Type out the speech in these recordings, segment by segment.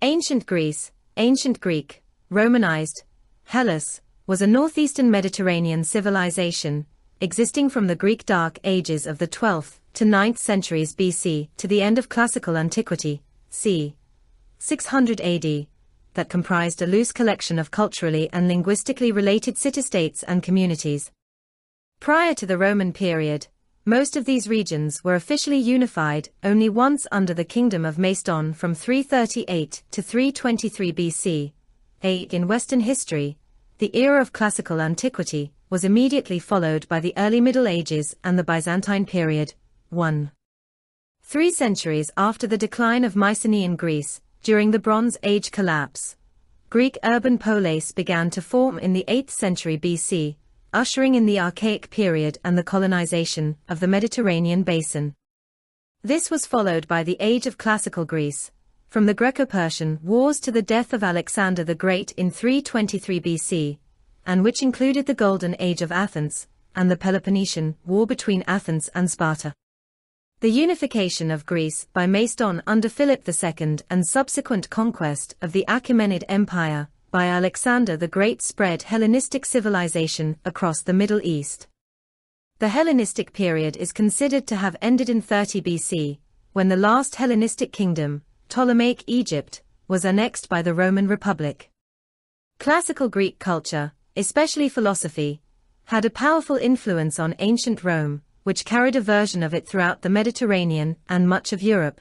Ancient Greece, Ancient Greek, Romanized, Hellas, was a northeastern Mediterranean civilization, existing from the Greek Dark Ages of the 12th to 9th centuries BC to the end of Classical Antiquity, c. 600 AD, that comprised a loose collection of culturally and linguistically related city-states and communities. Prior to the Roman period, most of these regions were officially unified only once under the Kingdom of Macedon from 338 to 323 BC. In Western history, the era of Classical Antiquity was immediately followed by the early Middle Ages and the Byzantine period. 3 centuries after the decline of Mycenaean Greece, during the Bronze Age collapse, Greek urban polis began to form in the 8th century BC, ushering in the Archaic period and the colonization of the Mediterranean basin. This was followed by the Age of Classical Greece, from the Greco-Persian Wars to the death of Alexander the Great in 323 BC, and which included the Golden Age of Athens, and the Peloponnesian War between Athens and Sparta. The unification of Greece by Macedon under Philip II and subsequent conquest of the Achaemenid Empire by Alexander the Great spread Hellenistic civilization across the Middle East. The Hellenistic period is considered to have ended in 30 BC, when the last Hellenistic kingdom, Ptolemaic Egypt, was annexed by the Roman Republic. Classical Greek culture, especially philosophy, had a powerful influence on ancient Rome, which carried a version of it throughout the Mediterranean and much of Europe.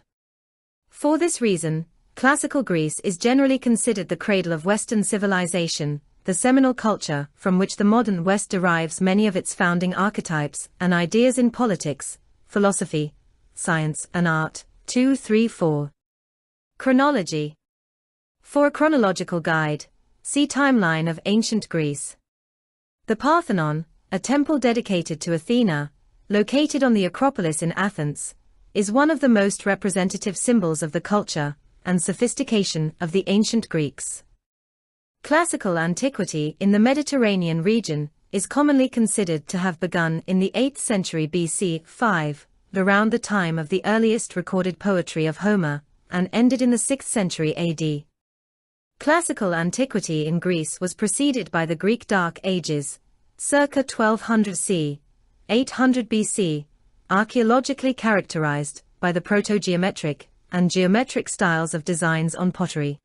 For this reason, Classical Greece is generally considered the cradle of Western civilization, the seminal culture from which the modern West derives many of its founding archetypes and ideas in politics, philosophy, science, and art. 2-3-4. Chronology. For a chronological guide, see Timeline of Ancient Greece. The Parthenon, a temple dedicated to Athena, located on the Acropolis in Athens, is one of the most representative symbols of the culture and sophistication of the ancient Greeks. Classical antiquity in the Mediterranean region is commonly considered to have begun in the 8th century BC, around the time of the earliest recorded poetry of Homer, and ended in the 6th century AD. Classical antiquity in Greece was preceded by the Greek Dark Ages, circa 1200 c. 800 BC, archaeologically characterized by the proto-geometric and geometric styles of designs on pottery.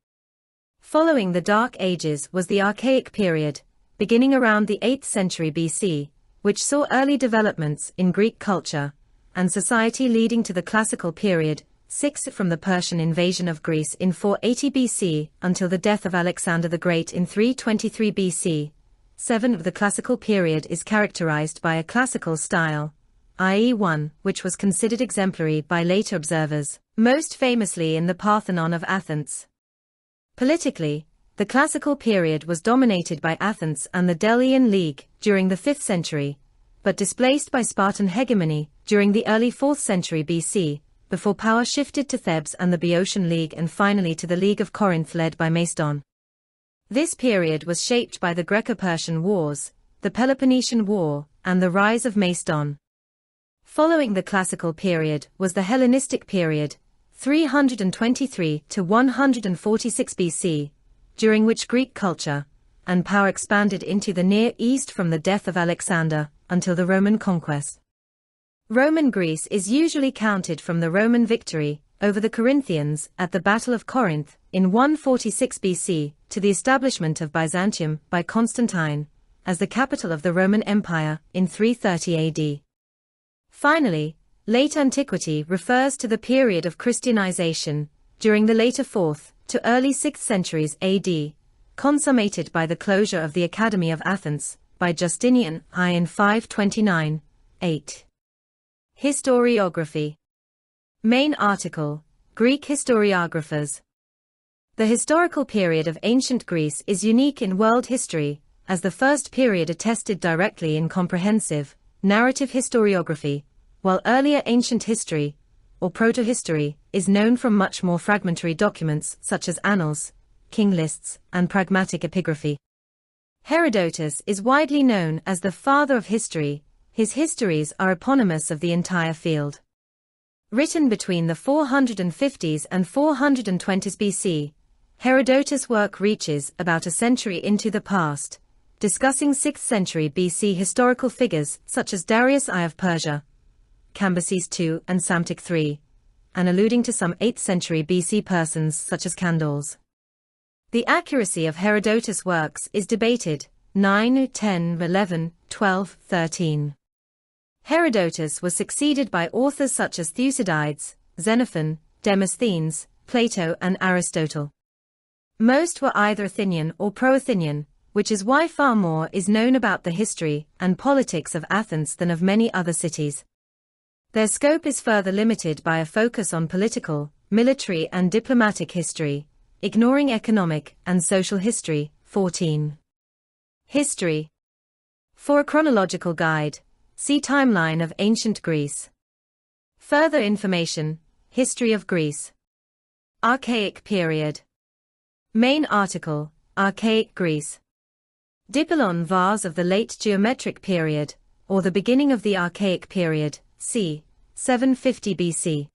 Following the Dark Ages was the Archaic period, beginning around the 8th century BC, which saw early developments in Greek culture and society leading to the Classical period, 6 from the Persian invasion of Greece in 480 BC until the death of Alexander the Great in 323 BC. 7 of the Classical period is characterized by a classical style, i.e. one which was considered exemplary by later observers, most famously in the Parthenon of Athens. Politically, the Classical period was dominated by Athens and the Delian League during the 5th century, but displaced by Spartan hegemony during the early 4th century BC, before power shifted to Thebes and the Boeotian League and finally to the League of Corinth led by Macedon. This period was shaped by the Greco-Persian Wars, the Peloponnesian War, and the rise of Macedon. Following the Classical period was the Hellenistic period, 323 to 146 BC, during which Greek culture and power expanded into the Near East from the death of Alexander until the Roman conquest. Roman Greece is usually counted from the Roman victory over the Corinthians at the Battle of Corinth in 146 BC to the establishment of Byzantium by Constantine as the capital of the Roman Empire in 330 AD. Finally, Late Antiquity refers to the period of Christianization during the later 4th to early 6th centuries AD, consummated by the closure of the Academy of Athens by Justinian I in 529. 8. Historiography. Main article, Greek historiographers. The historical period of ancient Greece is unique in world history, as the first period attested directly in comprehensive, narrative historiography, while earlier ancient history, or protohistory, is known from much more fragmentary documents such as annals, king lists, and pragmatic epigraphy. Herodotus is widely known as the father of history. His histories are eponymous of the entire field. Written between the 450s and 420s BC, Herodotus' work reaches about a century into the past, discussing 6th century BC historical figures such as Darius I of Persia, Cambyses II and Psamtik III, and alluding to some 8th century BC persons such as Candace. The accuracy of Herodotus' works is debated. 9, 10, 11, 12, 13. Herodotus was succeeded by authors such as Thucydides, Xenophon, Demosthenes, Plato and Aristotle. Most were either Athenian or pro-Athenian, which is why far more is known about the history and politics of Athens than of many other cities. Their scope is further limited by a focus on political, military and diplomatic history, ignoring economic and social history. 14. History. For a chronological guide, see Timeline of Ancient Greece. Further information, History of Greece. Archaic period. Main article, Archaic Greece. Dipylon vase of the late geometric period, or the beginning of the Archaic period, c. 750 BC.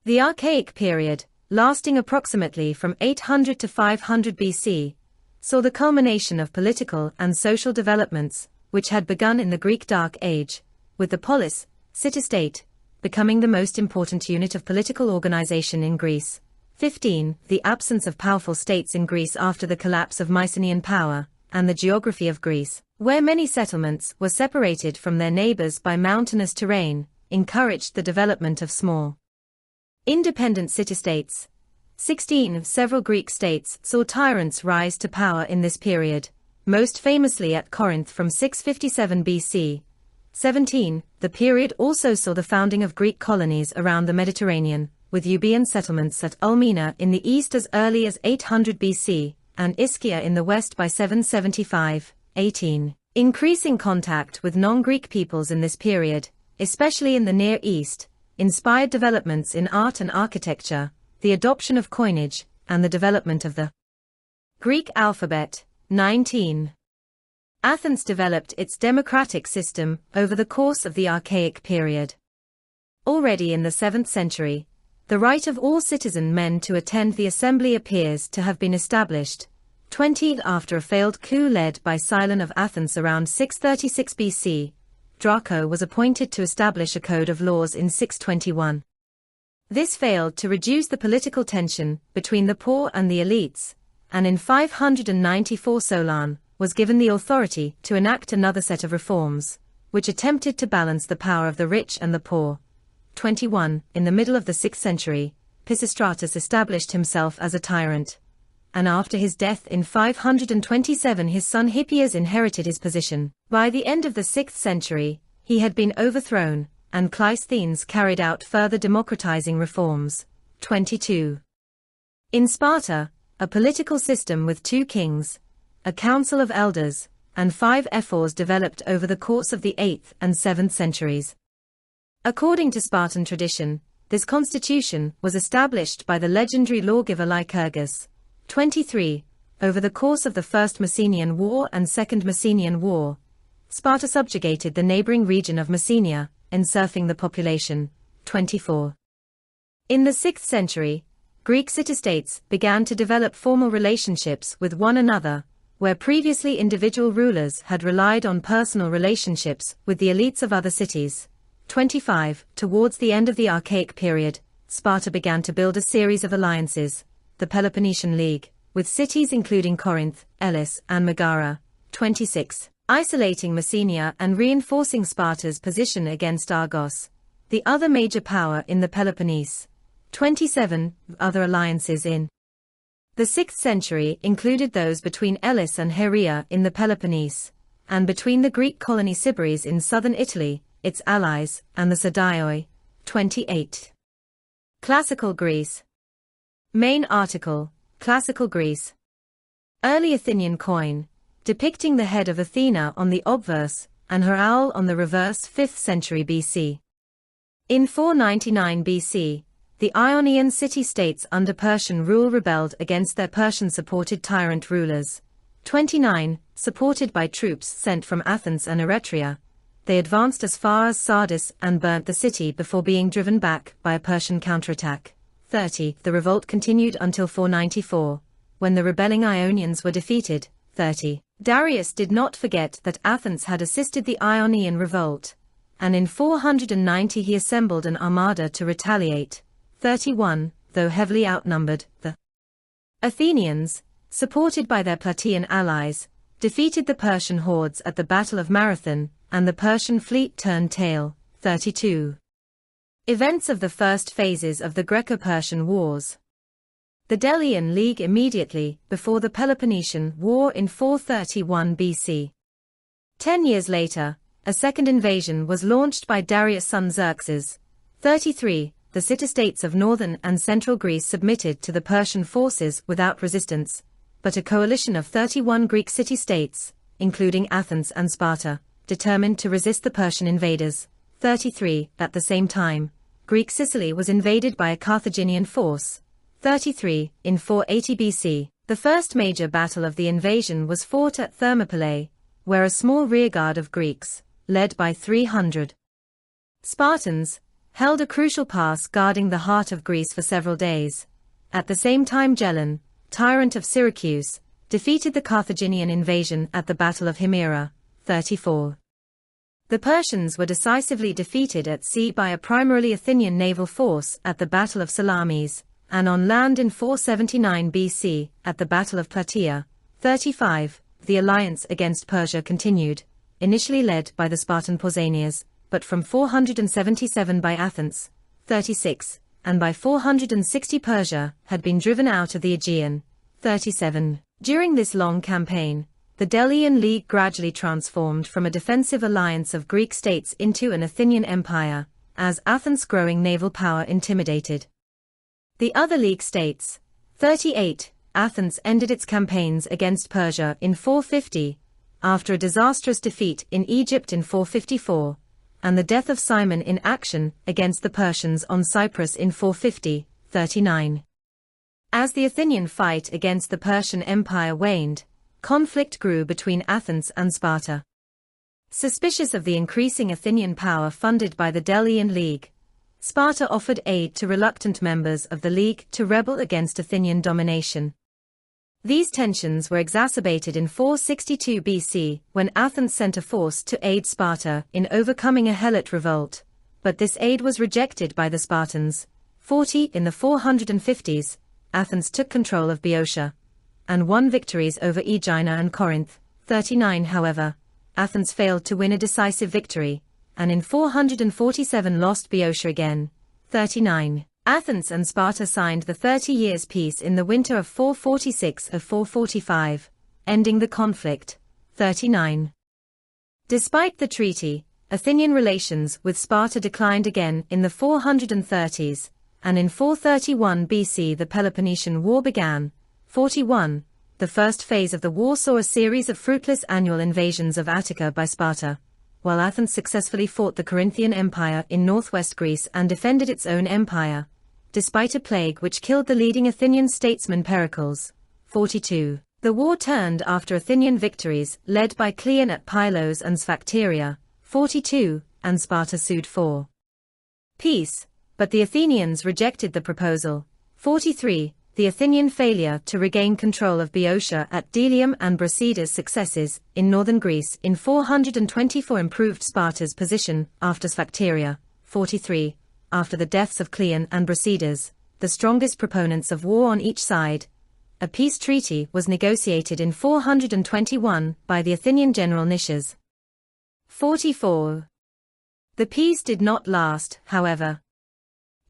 The Archaic period, lasting approximately from 800 to 500 BC, saw the culmination of political and social developments, which had begun in the Greek Dark Age, with the polis, city-state, becoming the most important unit of political organization in Greece. 15. The absence of powerful states in Greece after the collapse of Mycenaean power, and the geography of Greece, where many settlements were separated from their neighbors by mountainous terrain, encouraged the development of small, independent city-states. 16. Several Greek states saw tyrants rise to power in this period, most famously at Corinth from 657 BC. 17. The period also saw the founding of Greek colonies around the Mediterranean, with Euboean settlements at Ulmina in the east as early as 800 BC, and Ischia in the west by 775. 18. Increasing contact with non-Greek peoples in this period, especially in the Near East, inspired developments in art and architecture, the adoption of coinage, and the development of the Greek alphabet. 19. Athens developed its democratic system over the course of the Archaic period. Already in the 7th century, the right of all citizen men to attend the assembly appears to have been established. 20. After a failed coup led by Cylon of Athens around 636 BC, Draco was appointed to establish a code of laws in 621. This failed to reduce the political tension between the poor and the elites, and in 594 Solon was given the authority to enact another set of reforms, which attempted to balance the power of the rich and the poor. 21. In the middle of the 6th century, Pisistratus established himself as a tyrant, and after his death in 527 his son Hippias inherited his position. By the end of the 6th century, he had been overthrown, and Cleisthenes carried out further democratizing reforms. 22. In Sparta, a political system with 2 kings, a council of elders, and 5 ephors developed over the course of the 8th and 7th centuries. According to Spartan tradition, this constitution was established by the legendary lawgiver Lycurgus. 23. Over the course of the First Messenian War and Second Messenian War, Sparta subjugated the neighboring region of Messenia, encircling the population. 24. In the 6th century, Greek city-states began to develop formal relationships with one another, where previously individual rulers had relied on personal relationships with the elites of other cities. 25. Towards the end of the Archaic period, Sparta began to build a series of alliances, the Peloponnesian League, with cities including Corinth, Elis, and Megara. 26. Isolating Messenia and reinforcing Sparta's position against Argos, the other major power in the Peloponnese. 27. Other alliances in the 6th century included those between Elis and Heria in the Peloponnese, and between the Greek colony Sybaris in southern Italy, its allies, and the Sadioi. 28. Classical Greece. Main article, Classical Greece. Early Athenian coin, depicting the head of Athena on the obverse, and her owl on the reverse 5th century BC. In 499 BC, the Ionian city-states under Persian rule rebelled against their Persian-supported tyrant rulers. 29. Supported by troops sent from Athens and Eretria, they advanced as far as Sardis and burnt the city before being driven back by a Persian counterattack. 30. The revolt continued until 494, when the rebelling Ionians were defeated. 30. Darius did not forget that Athens had assisted the Ionian revolt, and in 490 he assembled an armada to retaliate. 31. Though heavily outnumbered, the Athenians, supported by their Plataean allies, defeated the Persian hordes at the Battle of Marathon, and the Persian fleet turned tail. 32. Events of the first phases of the Greco-Persian Wars. The Delian League immediately before the Peloponnesian War in 431 BC. 10 years later, a second invasion was launched by Darius' son Xerxes. 33. The city-states of northern and central Greece submitted to the Persian forces without resistance, but a coalition of 31 Greek city-states, including Athens and Sparta, determined to resist the Persian invaders. 33. At the same time, Greek Sicily was invaded by a Carthaginian force. 33. In 480 BC, the first major battle of the invasion was fought at Thermopylae, where a small rearguard of Greeks, led by 300 Spartans, held a crucial pass guarding the heart of Greece for several days. At the same time Gelon, tyrant of Syracuse, defeated the Carthaginian invasion at the Battle of Himera. 34. The Persians were decisively defeated at sea by a primarily Athenian naval force at the Battle of Salamis, and on land in 479 BC, at the Battle of Plataea. 35. The alliance against Persia continued, initially led by the Spartan Pausanias, but from 477 by Athens. 36. And by 460 Persia had been driven out of the Aegean. 37. During this long campaign, the Delian League gradually transformed from a defensive alliance of Greek states into an Athenian empire, as Athens' growing naval power intimidated the other League states. 38. Athens ended its campaigns against Persia in 450, after a disastrous defeat in Egypt in 454, and the death of Cimon in action against the Persians on Cyprus in 450. 39. As the Athenian fight against the Persian Empire waned, conflict grew between Athens and Sparta. Suspicious of the increasing Athenian power funded by the Delian League, Sparta offered aid to reluctant members of the League to rebel against Athenian domination. These tensions were exacerbated in 462 BC when Athens sent a force to aid Sparta in overcoming a Helot revolt, but this aid was rejected by the Spartans. 40. In the 450s, Athens took control of Boeotia and won victories over Aegina and Corinth. 39. However, Athens failed to win a decisive victory, and in 447 lost Boeotia again. 39. Athens and Sparta signed the 30 Years' Peace in the winter of 446–445, ending the conflict. 39. Despite the treaty, Athenian relations with Sparta declined again in the 430s, and in 431 BC the Peloponnesian War began. 41. The first phase of the war saw a series of fruitless annual invasions of Attica by Sparta, while Athens successfully fought the Corinthian Empire in northwest Greece and defended its own empire, despite a plague which killed the leading Athenian statesman Pericles. 42. The war turned after Athenian victories led by Cleon at Pylos and Sphacteria. 42. And Sparta sued for peace, but the Athenians rejected the proposal. 43. The Athenian failure to regain control of Boeotia at Delium and Brasida's successes in northern Greece in 424 improved Sparta's position after Sphacteria. 43. After the deaths of Cleon and Brasidas, the strongest proponents of war on each side, a peace treaty was negotiated in 421 by the Athenian general Nicias. 44. The peace did not last, however.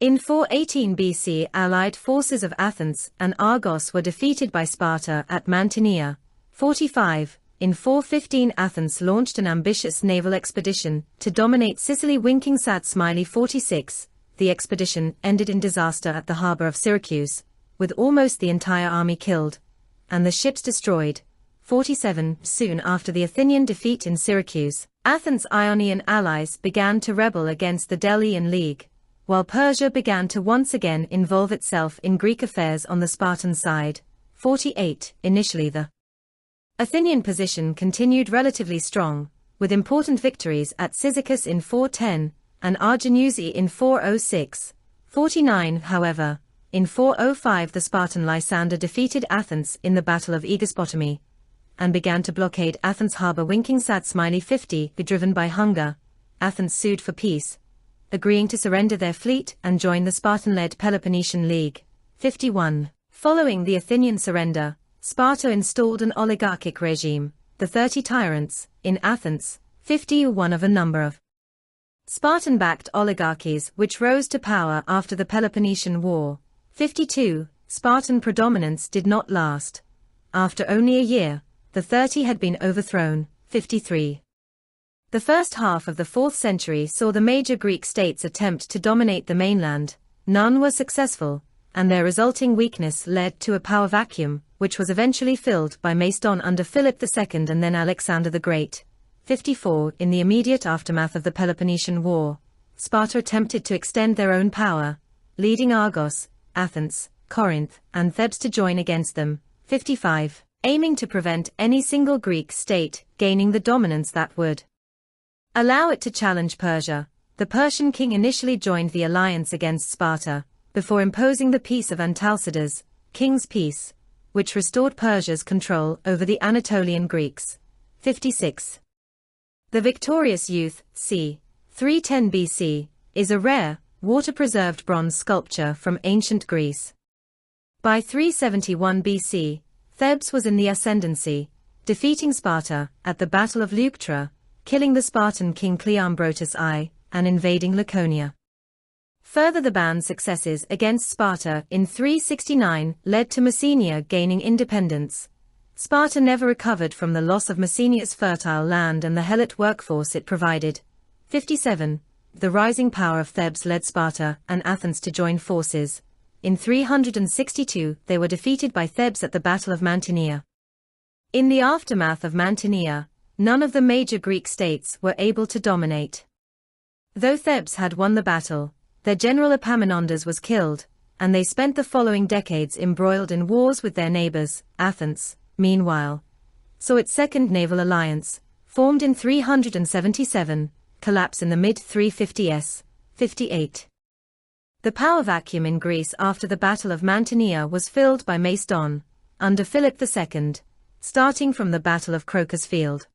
In 418 BC, allied forces of Athens and Argos were defeated by Sparta at Mantinea. 45. In 415 Athens launched an ambitious naval expedition to dominate Sicily. Winking sad smiley. 46. The expedition ended in disaster at the harbor of Syracuse, with almost the entire army killed, and the ships destroyed. 47. Soon after the Athenian defeat in Syracuse, Athens' Ionian allies began to rebel against the Delian League, while Persia began to once again involve itself in Greek affairs on the Spartan side. 48. Initially the Athenian position continued relatively strong, with important victories at Cyzicus in 410, and Arginusi in 406. 49. However, In 405 the Spartan Lysander defeated Athens in the Battle of Aegispotami, and began to blockade Athens' harbor. Winking sad smiley 50, be driven by hunger, Athens sued for peace, agreeing to surrender their fleet and join the Spartan-led Peloponnesian League. 51. Following the Athenian surrender, Sparta installed an oligarchic regime, the 30 tyrants, in Athens. 50. One of a number of Spartan-backed oligarchies which rose to power after the Peloponnesian War. 52. Spartan predominance did not last. After only a year, the 30 had been overthrown. 53. The first half of the 4th century saw the major Greek states attempt to dominate the mainland. None were successful, and their resulting weakness led to a power vacuum, which was eventually filled by Macedon under Philip II and then Alexander the Great. 54. In the immediate aftermath of the Peloponnesian War, Sparta attempted to extend their own power, leading Argos, Athens, Corinth, and Thebes to join against them. 55. Aiming to prevent any single Greek state gaining the dominance that would allow it to challenge Persia, the Persian king initially joined the alliance against Sparta, before imposing the Peace of Antalcidas, King's Peace, which restored Persia's control over the Anatolian Greeks. 56. The victorious youth, c. 310 BC, is a rare, water-preserved bronze sculpture from ancient Greece. By 371 BC, Thebes was in the ascendancy, defeating Sparta at the Battle of Leuctra, killing the Spartan king Cleombrotus I, and invading Laconia. Further, the band's successes against Sparta in 369 led to Messenia gaining independence. Sparta never recovered from the loss of Messenia's fertile land and the Helot workforce it provided. 57. The rising power of Thebes led Sparta and Athens to join forces. In 362 they were defeated by Thebes at the Battle of Mantinea. In the aftermath of Mantinea, none of the major Greek states were able to dominate. Though Thebes had won the battle, their general Epaminondas was killed, and they spent the following decades embroiled in wars with their neighbors. Athens, meanwhile, saw its second naval alliance, formed in 377, collapse in the mid-350s. 58. The power vacuum in Greece after the Battle of Mantinea was filled by Macedon, under Philip II, starting from the Battle of Crocus Field.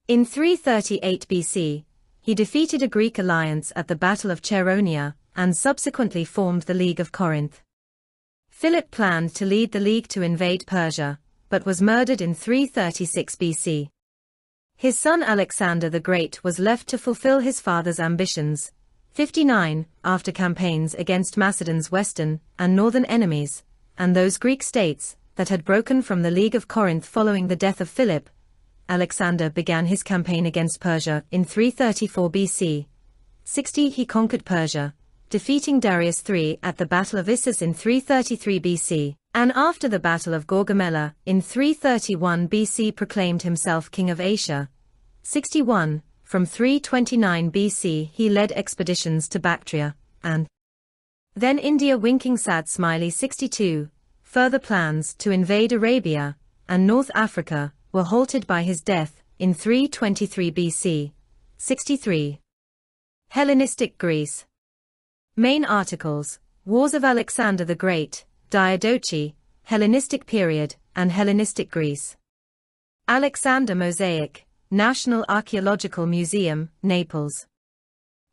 In 338 BC, he defeated a Greek alliance at the Battle of Chaeronea, and subsequently formed the League of Corinth. Philip planned to lead the League to invade Persia, but was murdered in 336 BC. His son Alexander the Great was left to fulfill his father's ambitions. 59. After campaigns against Macedon's western and northern enemies, and those Greek states that had broken from the League of Corinth following the death of Philip, Alexander began his campaign against Persia in 334 BC. 60. He conquered Persia, defeating Darius III at the Battle of Issus in 333 BC, and after the Battle of Gaugamela in 331 BC proclaimed himself King of Asia. 61. From 329 BC he led expeditions to Bactria, and then India. Winking sad smiley 62. Further plans to invade Arabia and North Africa were halted by his death in 323 BC. 63. Hellenistic Greece. Main articles: Wars of Alexander the Great, Diadochi, Hellenistic period, and Hellenistic Greece. Alexander Mosaic, National Archaeological Museum, Naples.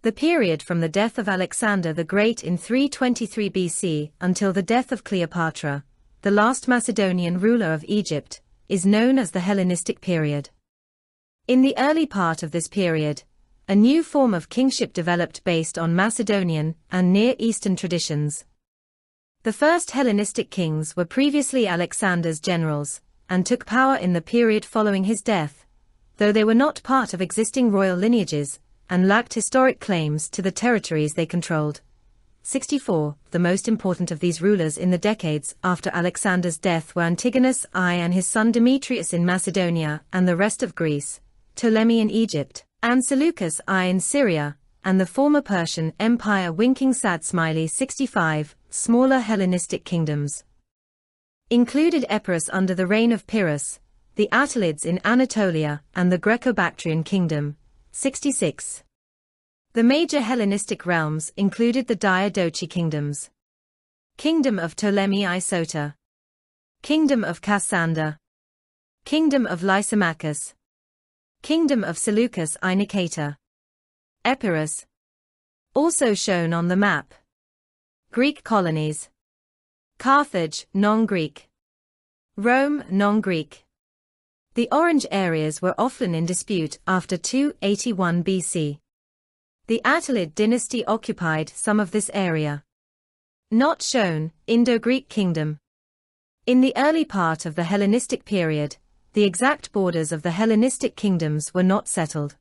The period from the death of Alexander the Great in 323 BC until the death of Cleopatra, the last Macedonian ruler of Egypt, is known as the Hellenistic period. In the early part of this period, a new form of kingship developed based on Macedonian and Near Eastern traditions. The first Hellenistic kings were previously Alexander's generals, and took power in the period following his death, though they were not part of existing royal lineages, and lacked historic claims to the territories they controlled. 64. The most important of these rulers in the decades after Alexander's death were Antigonus I and his son Demetrius in Macedonia and the rest of Greece, Ptolemy in Egypt, and Seleucus I in Syria, and the former Persian Empire. Winking sad smiley 65. Smaller Hellenistic kingdoms included Epirus under the reign of Pyrrhus, the Attalids in Anatolia, and the Greco-Bactrian kingdom. 66. The major Hellenistic realms included the Diadochi kingdoms. Kingdom of Ptolemy Isota. Kingdom of Cassander. Kingdom of Lysimachus. Kingdom of Seleucus I Nicator. Epirus. Also shown on the map. Greek colonies. Carthage, non-Greek. Rome, non-Greek. The orange areas were often in dispute after 281 BC. The Attalid dynasty occupied some of this area. Not shown, Indo-Greek kingdom. In the early part of the Hellenistic period, the exact borders of the Hellenistic kingdoms were not settled.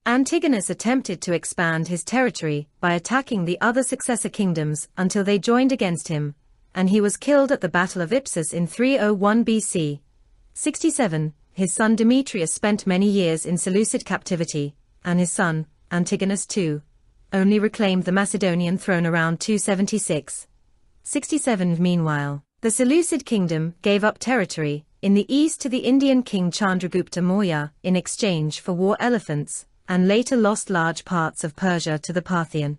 Antigonus attempted to expand his territory by attacking the other successor kingdoms until they joined against him, and he was killed at the Battle of Ipsus in 301 BC. 67, his son Demetrius spent many years in Seleucid captivity, and his son, Antigonus II, only reclaimed the Macedonian throne around 276. 67. Meanwhile, the Seleucid kingdom gave up territory in the east to the Indian king Chandragupta Maurya in exchange for war elephants, and later lost large parts of Persia to the Parthian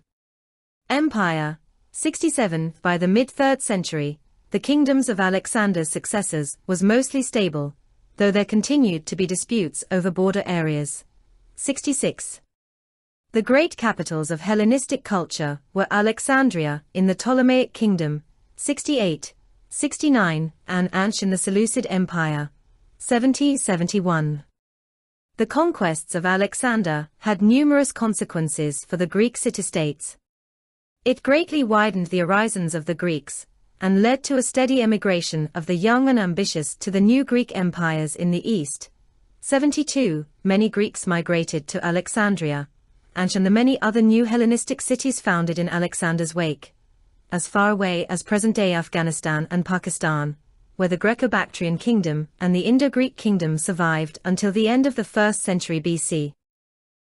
Empire. 67. By the mid-3rd century, the kingdoms of Alexander's successors was mostly stable, though there continued to be disputes over border areas. 66. The great capitals of Hellenistic culture were Alexandria in the Ptolemaic kingdom, 68, 69, and Ansh in the Seleucid Empire, 70-71. The conquests of Alexander had numerous consequences for the Greek city-states. It greatly widened the horizons of the Greeks, and led to a steady emigration of the young and ambitious to the new Greek empires in the east. 72. Many Greeks migrated to Alexandria, and the many other new Hellenistic cities founded in Alexander's wake, as far away as present-day Afghanistan and Pakistan, where the Greco-Bactrian kingdom and the Indo-Greek kingdom survived until the end of the 1st century BC.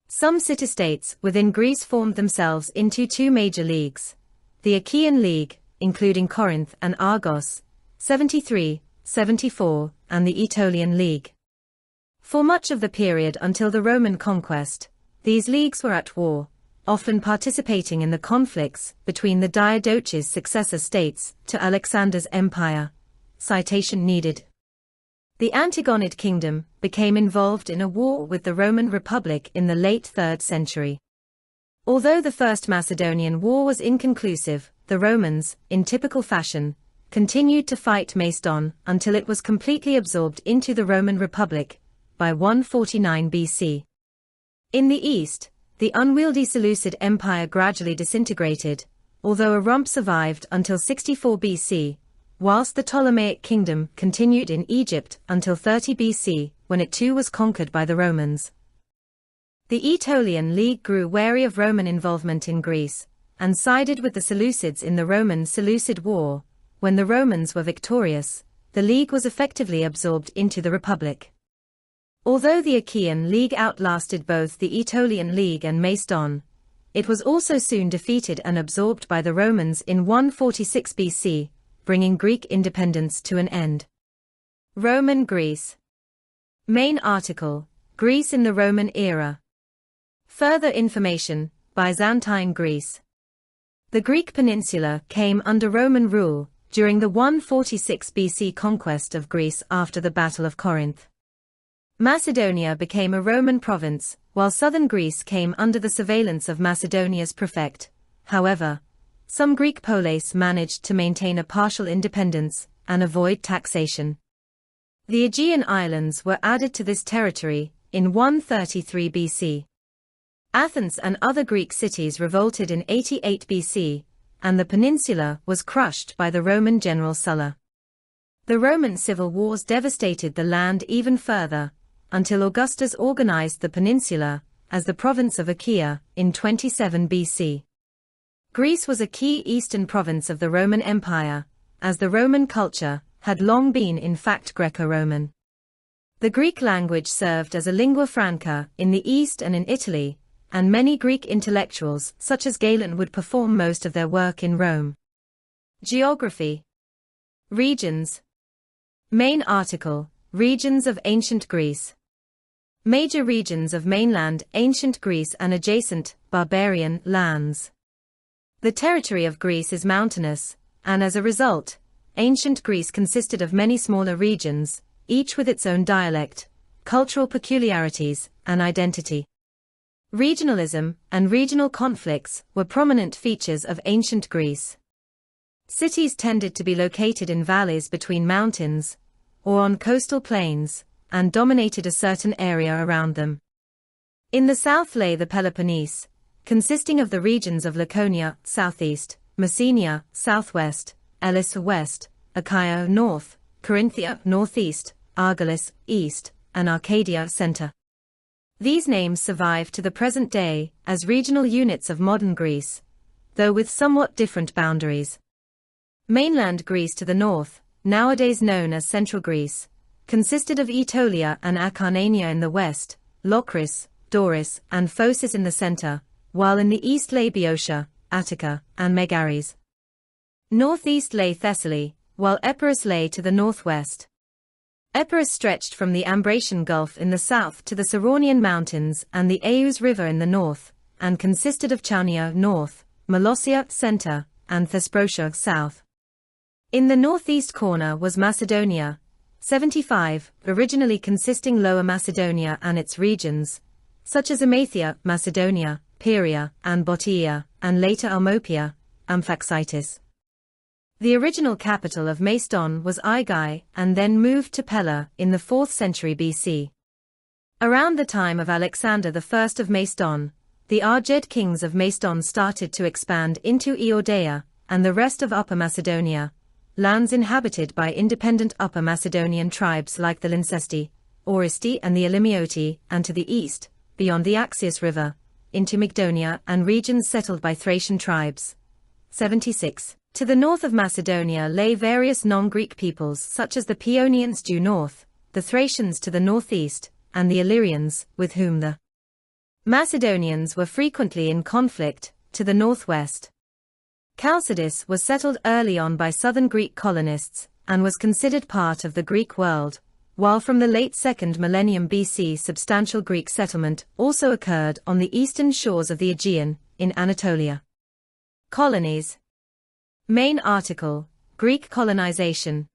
Some city-states within Greece formed themselves into two major leagues: the Achaean League, including Corinth and Argos, 73, 74, and the Aetolian League. For much of the period until the Roman conquest, these leagues were at war, often participating in the conflicts between the Diadoches' successor states to Alexander's empire. Citation needed. The Antigonid kingdom became involved in a war with the Roman Republic in the late 3rd century. Although the First Macedonian War was inconclusive, the Romans, in typical fashion, continued to fight Macedon until it was completely absorbed into the Roman Republic by 149 BC. In the east, the unwieldy Seleucid Empire gradually disintegrated, although a rump survived until 64 BC, whilst the Ptolemaic kingdom continued in Egypt until 30 BC, when it too was conquered by the Romans. The Aetolian League grew wary of Roman involvement in Greece, and sided with the Seleucids in the Roman-Seleucid War. When the Romans were victorious, the League was effectively absorbed into the Republic. Although the Achaean League outlasted both the Aetolian League and Macedon, it was also soon defeated and absorbed by the Romans in 146 BC, bringing Greek independence to an end. Roman Greece. Main article: Greece in the Roman era. Further information: Byzantine Greece. The Greek peninsula came under Roman rule during the 146 BC conquest of Greece after the Battle of Corinth. Macedonia became a Roman province, while southern Greece came under the surveillance of Macedonia's prefect. However, some Greek polis managed to maintain a partial independence and avoid taxation. The Aegean Islands were added to this territory in 133 BC. Athens and other Greek cities revolted in 88 BC, and the peninsula was crushed by the Roman general Sulla. The Roman civil wars devastated the land even further, until Augustus organized the peninsula as the province of Achaia in 27 BC. Greece was a key eastern province of the Roman Empire, as the Roman culture had long been in fact Greco-Roman. The Greek language served as a lingua franca in the East and in Italy, and many Greek intellectuals such as Galen would perform most of their work in Rome. Geography. Regions. Main article: Regions of Ancient Greece. Major regions of mainland Ancient Greece and adjacent, barbarian, lands. The territory of Greece is mountainous, and as a result, ancient Greece consisted of many smaller regions, each with its own dialect, cultural peculiarities, and identity. Regionalism and regional conflicts were prominent features of ancient Greece. Cities tended to be located in valleys between mountains, or on coastal plains, and dominated a certain area around them. In the south lay the Peloponnese, consisting of the regions of Laconia, southeast, Messenia, southwest, Elis west, Achaia north, Corinthia northeast, Argolis east, and Arcadia center. These names survive to the present day as regional units of modern Greece, though with somewhat different boundaries. Mainland Greece to the north, nowadays known as Central Greece, consisted of Aetolia and Acarnania in the west, Locris, Doris, and Phocis in the center, while in the east lay Boeotia, Attica, and Megaris. Northeast lay Thessaly, while Epirus lay to the northwest. Epirus stretched from the Ambracian Gulf in the south to the Ceraunian Mountains and the Aeus River in the north, and consisted of Chaonia north, Molossia center, and Thesprotia south. In the northeast corner was Macedonia, 75, originally consisting Lower Macedonia and its regions, such as Emathia, Macedonia, Pieria, and Bottia, and later Almopia, Amphaxitis. The original capital of Macedon was Aigai and then moved to Pella in the 4th century BC. Around the time of Alexander I of Macedon, the Argead kings of Macedon started to expand into Eordaia and the rest of Upper Macedonia, lands inhabited by independent Upper Macedonian tribes like the Lyncesti, Oristi and the Elymiote, and to the east, beyond the Axius River, into Mygdonia and regions settled by Thracian tribes. 76. To the north of Macedonia lay various non-Greek peoples such as the Paeonians due north, the Thracians to the northeast, and the Illyrians, with whom the Macedonians were frequently in conflict, to the northwest. Chalcidice was settled early on by southern Greek colonists, and was considered part of the Greek world, while from the late 2nd millennium BC substantial Greek settlement also occurred on the eastern shores of the Aegean, in Anatolia. Colonies. Main article, Greek colonization.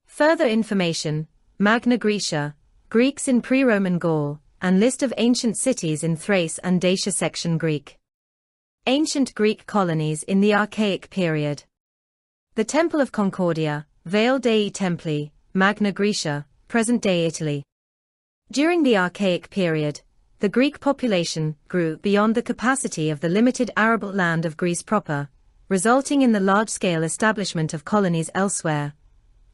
Further information, Magna Graecia, Greeks in pre-Roman Gaul, and list of ancient cities in Thrace and Dacia section Greek. Ancient Greek colonies in the Archaic period. The Temple of Concordia, Vale Dei Templi, Magna Graecia, present-day Italy. During the Archaic period, the Greek population grew beyond the capacity of the limited arable land of Greece proper, resulting in the large-scale establishment of colonies elsewhere.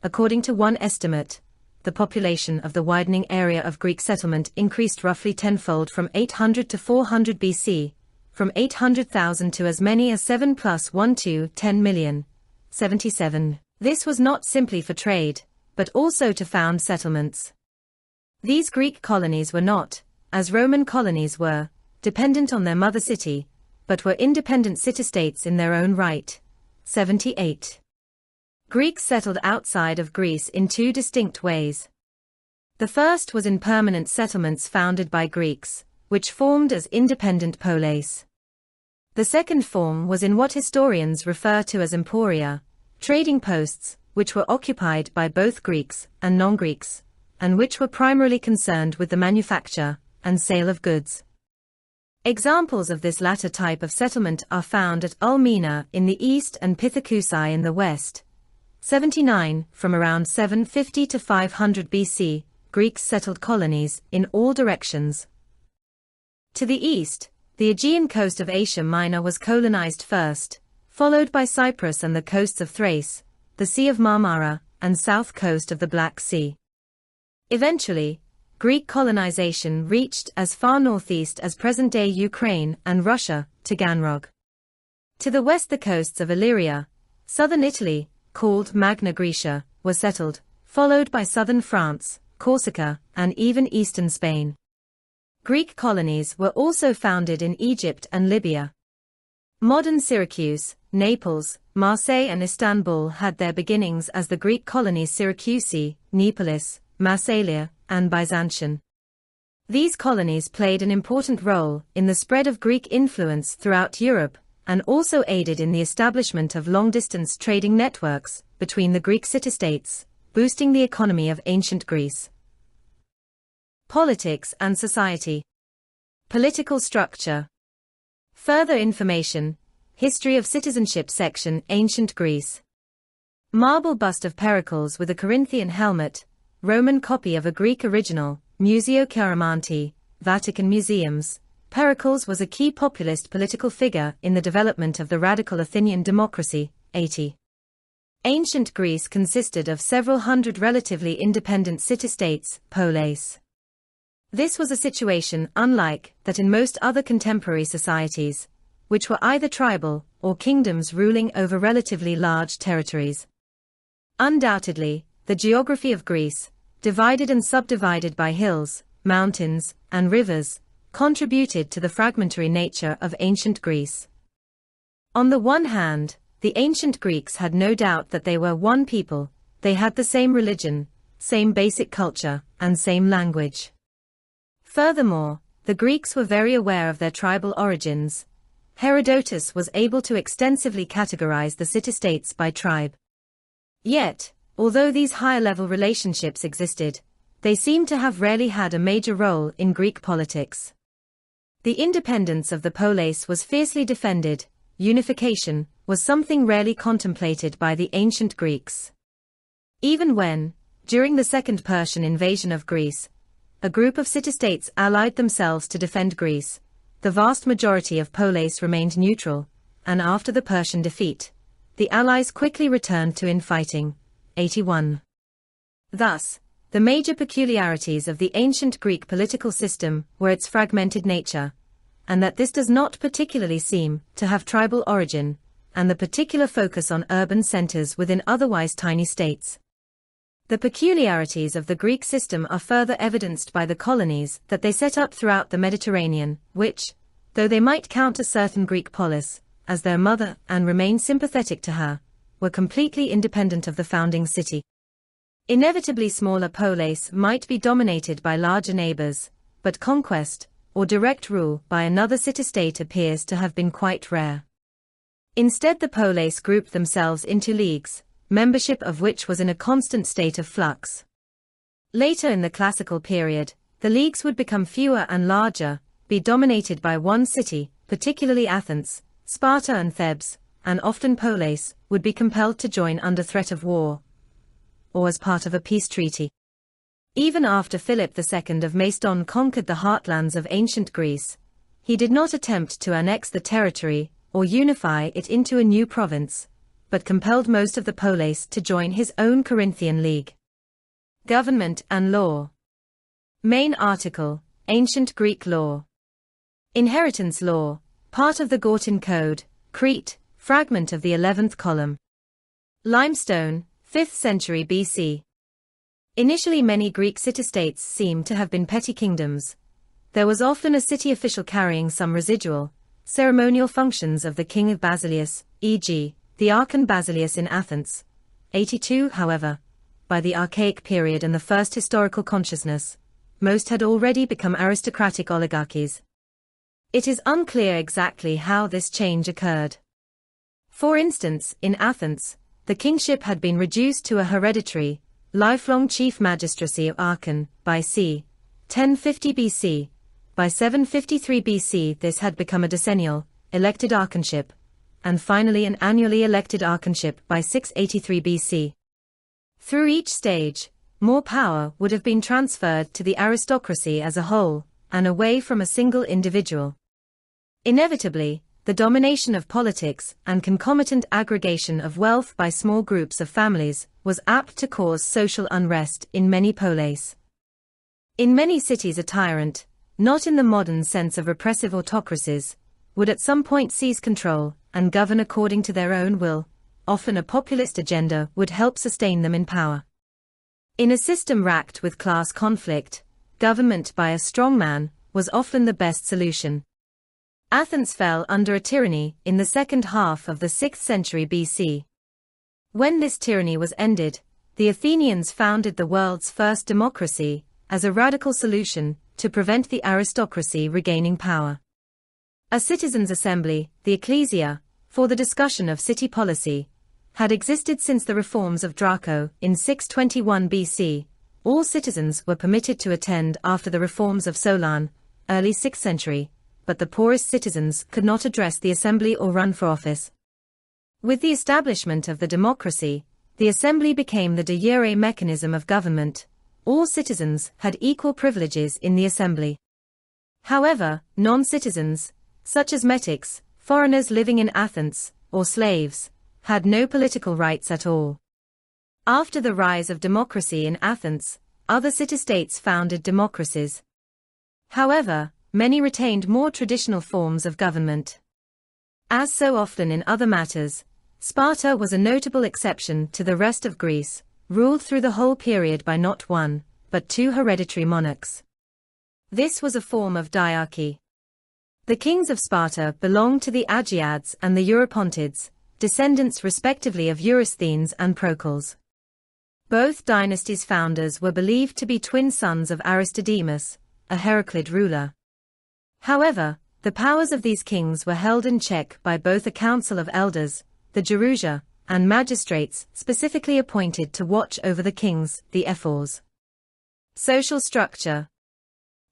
According to one estimate, the population of the widening area of Greek settlement increased roughly tenfold from 800 to 400 BC, from 800,000 to as many as 7 plus 1 to 10 million. 77. This was not simply for trade, but also to found settlements. These Greek colonies were not, as Roman colonies were, dependent on their mother city, but were independent city-states in their own right. 78. Greeks settled outside of Greece in two distinct ways. The first was in permanent settlements founded by Greeks, which formed as independent polis. The second form was in what historians refer to as emporia, trading posts, which were occupied by both Greeks and non-Greeks, and which were primarily concerned with the manufacture and sale of goods. Examples of this latter type of settlement are found at Ulmina in the east and Pithecusae in the west. 79. From around 750 to 500 BC, Greeks settled colonies in all directions. To the east, the Aegean coast of Asia Minor was colonized first, followed by Cyprus and the coasts of Thrace, the Sea of Marmara, and south coast of the Black Sea. Eventually, Greek colonization reached as far northeast as present-day Ukraine and Russia, Taganrog. To the west the coasts of Illyria, southern Italy, called Magna Graecia, were settled, followed by southern France, Corsica, and even eastern Spain. Greek colonies were also founded in Egypt and Libya. Modern Syracuse, Naples, Marseille and Istanbul had their beginnings as the Greek colonies Syracusae, Neapolis, Massalia, and Byzantium. These colonies played an important role in the spread of Greek influence throughout Europe and also aided in the establishment of long-distance trading networks between the Greek city-states, boosting the economy of ancient Greece. Politics and society. Political structure. Further information. History of citizenship section Ancient Greece. Marble bust of Pericles with a Corinthian helmet, Roman copy of a Greek original, Museo Chiaramonti, Vatican Museums. Pericles was a key populist political figure in the development of the radical Athenian democracy. 80. Ancient Greece consisted of several hundred relatively independent city-states, polis. This was a situation unlike that in most other contemporary societies, which were either tribal or kingdoms ruling over relatively large territories. Undoubtedly, the geography of Greece, divided and subdivided by hills, mountains, and rivers, contributed to the fragmentary nature of ancient Greece. On the one hand, the ancient Greeks had no doubt that they were one people, they had the same religion, same basic culture, and same language. Furthermore, the Greeks were very aware of their tribal origins. Herodotus was able to extensively categorize the city-states by tribe. Yet, although these higher-level relationships existed, they seem to have rarely had a major role in Greek politics. The independence of the polis was fiercely defended. Unification was something rarely contemplated by the ancient Greeks. Even when, during the Second Persian invasion of Greece, a group of city-states allied themselves to defend Greece, the vast majority of polis remained neutral, and after the Persian defeat, the allies quickly returned to infighting. 81. Thus, the major peculiarities of the ancient Greek political system were its fragmented nature, and that this does not particularly seem to have tribal origin, and the particular focus on urban centers within otherwise tiny states. The peculiarities of the Greek system are further evidenced by the colonies that they set up throughout the Mediterranean, which, though they might count a certain Greek polis as their mother and remain sympathetic to her, were completely independent of the founding city. Inevitably smaller polis might be dominated by larger neighbors, but conquest, or direct rule by another city-state appears to have been quite rare. Instead, the polis grouped themselves into leagues, membership of which was in a constant state of flux. Later in the classical period, the leagues would become fewer and larger, be dominated by one city, particularly Athens, Sparta and Thebes, and often polis would be compelled to join under threat of war, or as part of a peace treaty. Even after Philip II of Macedon conquered the heartlands of ancient Greece, he did not attempt to annex the territory or unify it into a new province, but compelled most of the polis to join his own Corinthian League. Government and law. Main article, Ancient Greek law. Inheritance law, part of the Gortyn Code, Crete, fragment of the 11th column. Limestone, 5th century BC. Initially many Greek city-states seem to have been petty kingdoms. There was often a city official carrying some residual, ceremonial functions of the king of Basileus, e.g., the Archon Basileus in Athens. 82. However, by the Archaic period and the first historical consciousness, most had already become aristocratic oligarchies. It is unclear exactly how this change occurred. For instance, in Athens, the kingship had been reduced to a hereditary, lifelong chief magistracy of Archon by c. 1050 BC. By 753 BC this had become a decennial, elected archonship, and finally an annually elected archonship by 683 BC. Through each stage, more power would have been transferred to the aristocracy as a whole, and away from a single individual. Inevitably, the domination of politics and concomitant aggregation of wealth by small groups of families was apt to cause social unrest in many polis. In many cities a tyrant, not in the modern sense of repressive autocracies, would at some point seize control and govern according to their own will. Often a populist agenda would help sustain them in power. In a system racked with class conflict, government by a strong man was often the best solution. Athens fell under a tyranny in the second half of the 6th century BC. When this tyranny was ended, the Athenians founded the world's first democracy as a radical solution to prevent the aristocracy regaining power. A citizens' assembly, the ecclesia, for the discussion of city policy, had existed since the reforms of Draco in 621 BC. All citizens were permitted to attend after the reforms of Solon, early 6th century, but the poorest citizens could not address the assembly or run for office. With the establishment of the democracy, the assembly became the de jure mechanism of government. All citizens had equal privileges in the assembly. However, non-citizens, such as metics, foreigners living in Athens, or slaves, had no political rights at all. After the rise of democracy in Athens, other city-states founded democracies. However, many retained more traditional forms of government. As so often in other matters, Sparta was a notable exception to the rest of Greece, ruled through the whole period by not one, but two hereditary monarchs. This was a form of diarchy. The kings of Sparta belonged to the Agiads and the Eurypontids, descendants respectively of Eurysthenes and Procles. Both dynasties' founders were believed to be twin sons of Aristodemus, a Heraclid ruler. However, the powers of these kings were held in check by both a council of elders, the Gerousia, and magistrates specifically appointed to watch over the kings, the ephors. Social structure.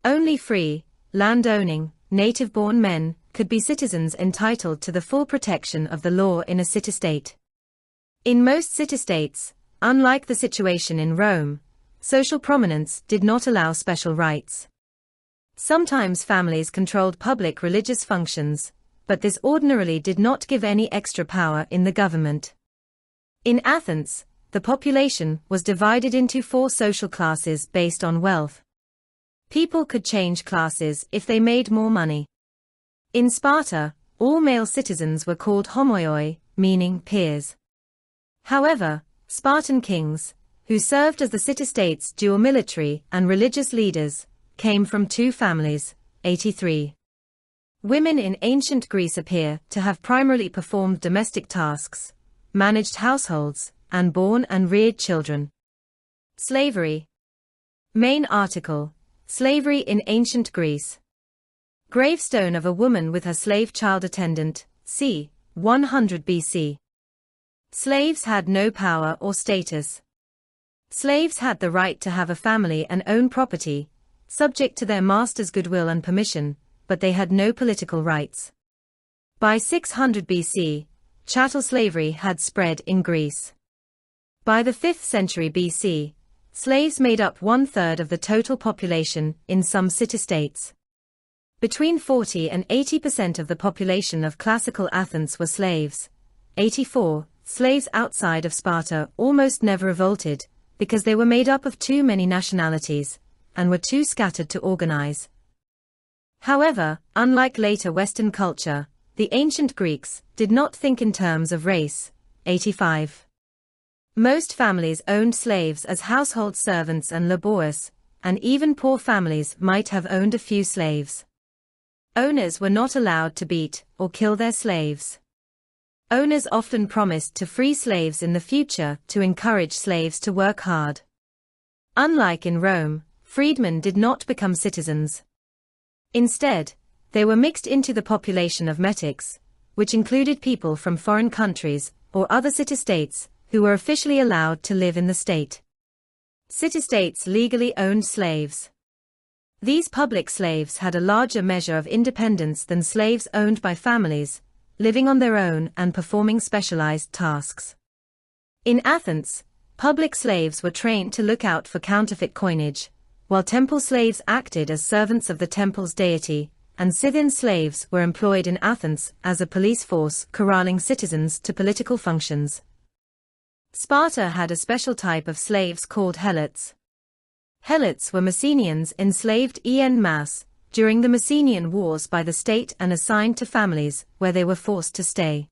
Only free, land-owning, native-born men could be citizens entitled to the full protection of the law in a city-state. In most city-states, unlike the situation in Rome, social prominence did not allow special rights. Sometimes families controlled public religious functions, but this ordinarily did not give any extra power in the government. In Athens, the population was divided into 4 social classes based on wealth. People could change classes if they made more money. In Sparta, all male citizens were called homoioi, meaning peers. However, Spartan kings, who served as the city-state's dual military and religious leaders, came from 2 families. 83. Women in ancient Greece appear to have primarily performed domestic tasks, managed households, and born and reared children. Slavery. Main article: Slavery in ancient Greece. Gravestone of a woman with her slave child attendant, c. 100 BC. Slaves had no power or status. Slaves had the right to have a family and own property, subject to their master's goodwill and permission, but they had no political rights. By 600 BC, chattel slavery had spread in Greece. By the 5th century BC, slaves made up 1/3 of the total population in some city-states. Between 40 and 80% of the population of classical Athens were slaves. 84. Slaves outside of Sparta almost never revolted, because they were made up of too many nationalities, and were too scattered to organize. However, unlike later Western culture, the ancient Greeks did not think in terms of race. 85. Most families owned slaves as household servants and laborers, and even poor families might have owned a few slaves. Owners were not allowed to beat or kill their slaves. Owners often promised to free slaves in the future to encourage slaves to work hard. Unlike in Rome, freedmen did not become citizens. Instead, they were mixed into the population of metics, which included people from foreign countries or other city-states who were officially allowed to live in the state. City-states legally owned slaves. These public slaves had a larger measure of independence than slaves owned by families, living on their own and performing specialized tasks. In Athens, public slaves were trained to look out for counterfeit coinage, while temple slaves acted as servants of the temple's deity, and Scythian slaves were employed in Athens as a police force corralling citizens to political functions. Sparta had a special type of slaves called helots. Helots were Messenians enslaved en masse during the Messenian Wars by the state and assigned to families where they were forced to stay.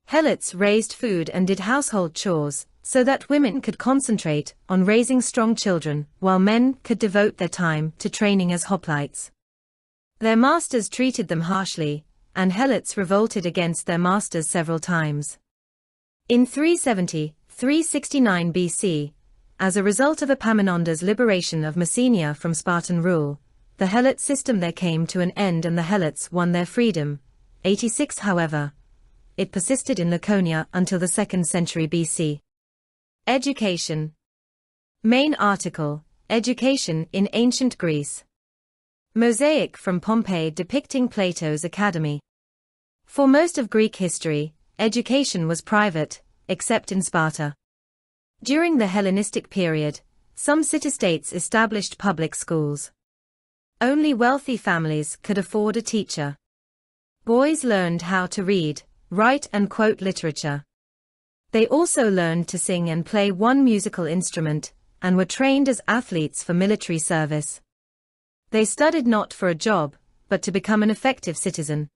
Helots raised food and did household chores, so that women could concentrate on raising strong children, while men could devote their time to training as hoplites. Their masters treated them harshly, and helots revolted against their masters several times. In 370-369 BC, as a result of Epaminondas' liberation of Messenia from Spartan rule, the Helot system there came to an end and the Helots won their freedom. 86 However, it persisted in Laconia until the 2nd century BC. Education. Main article, Education in Ancient Greece. Mosaic from Pompeii depicting Plato's Academy. For most of Greek history, education was private, except in Sparta. During the Hellenistic period, some city-states established public schools. Only wealthy families could afford a teacher. Boys learned how to read, write and quote literature. They also learned to sing and play one musical instrument, and were trained as athletes for military service. They studied not for a job, but to become an effective citizen.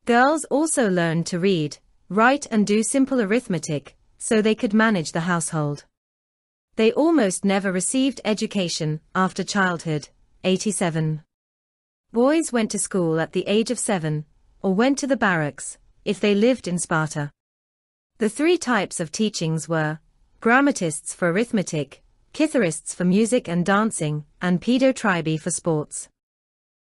Girls also learned to read, write and do simple arithmetic, so they could manage the household. They almost never received education after childhood. 87. Boys went to school at the age of 7, or went to the barracks, if they lived in Sparta. The 3 types of teachings were grammatists for arithmetic, kitharists for music and dancing, and pedotribi for sports.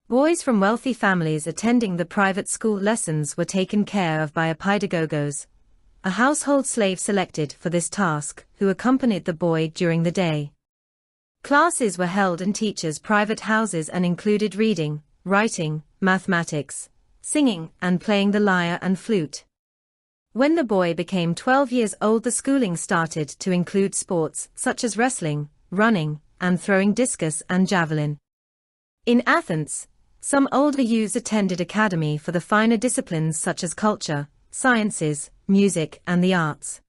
Boys from wealthy families attending the private school lessons were taken care of by a paidagogos, a household slave selected for this task, who accompanied the boy during the day. Classes were held in teachers' private houses and included reading, writing, mathematics, singing, and playing the lyre and flute. When the boy became 12 years old, the schooling started to include sports such as wrestling, running, and throwing discus and javelin. In Athens, some older youths attended academy for the finer disciplines such as culture, sciences, music, and the arts.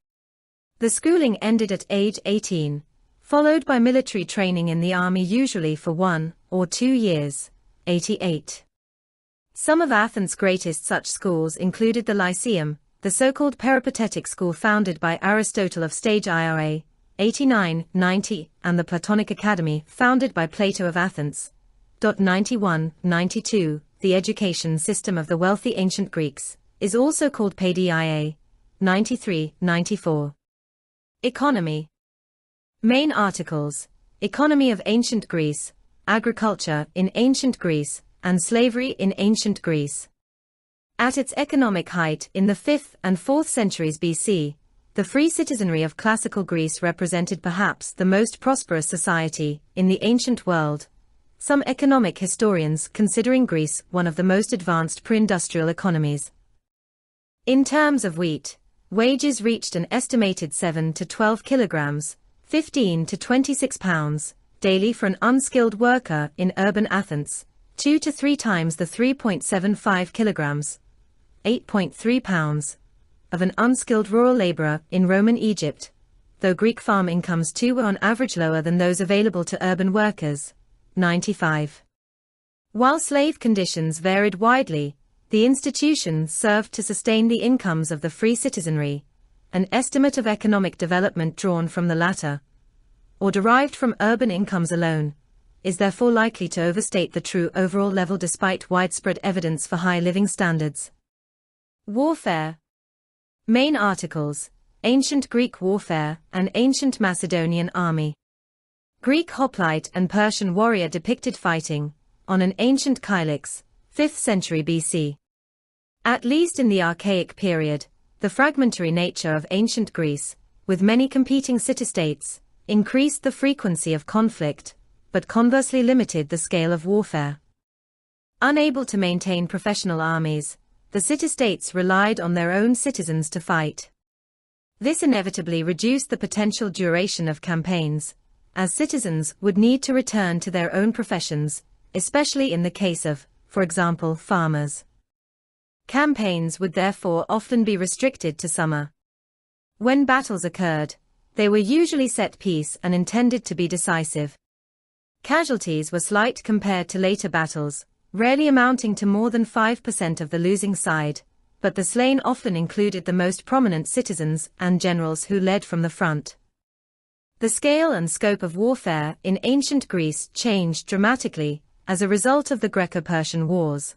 The schooling ended at age 18, followed by military training in the army, usually for 1 or 2 years. 88. Some of Athens' greatest such schools included the Lyceum, the so-called peripatetic school founded by Aristotle of Stage IRA, 89-90, and the Platonic Academy founded by Plato of Athens. 91-92, the education system of the wealthy ancient Greeks, is also called paideia. 93-94. Economy. Main articles, Economy of Ancient Greece, Agriculture in Ancient Greece, and Slavery in Ancient Greece. At its economic height in the 5th and 4th centuries BC, the free citizenry of classical Greece represented perhaps the most prosperous society in the ancient world, some economic historians considering Greece one of the most advanced pre-industrial economies. In terms of wheat, wages reached an estimated 7 to 12 kilograms, 15 to 26 pounds, daily for an unskilled worker in urban Athens, 2 to 3 times the 3.75 kilograms, 8.3 pounds, of an unskilled rural laborer in Roman Egypt, though Greek farm incomes too were on average lower than those available to urban workers. 95. While slave conditions varied widely, the institution served to sustain the incomes of the free citizenry. An estimate of economic development drawn from the latter, or derived from urban incomes alone, is therefore likely to overstate the true overall level despite widespread evidence for high living standards. Warfare. Main articles, Ancient Greek warfare and Ancient Macedonian army. Greek hoplite and Persian warrior depicted fighting, on an ancient kylix, 5th century BC. At least in the Archaic period, the fragmentary nature of ancient Greece, with many competing city-states, increased the frequency of conflict, but conversely limited the scale of warfare. Unable to maintain professional armies, the city-states relied on their own citizens to fight. This inevitably reduced the potential duration of campaigns, as citizens would need to return to their own professions, especially in the case of, for example, farmers. Campaigns would therefore often be restricted to summer. When battles occurred, they were usually set piece and intended to be decisive. Casualties were slight compared to later battles, rarely amounting to more than 5% of the losing side, but the slain often included the most prominent citizens and generals who led from the front. The scale and scope of warfare in ancient Greece changed dramatically as a result of the Greco-Persian Wars.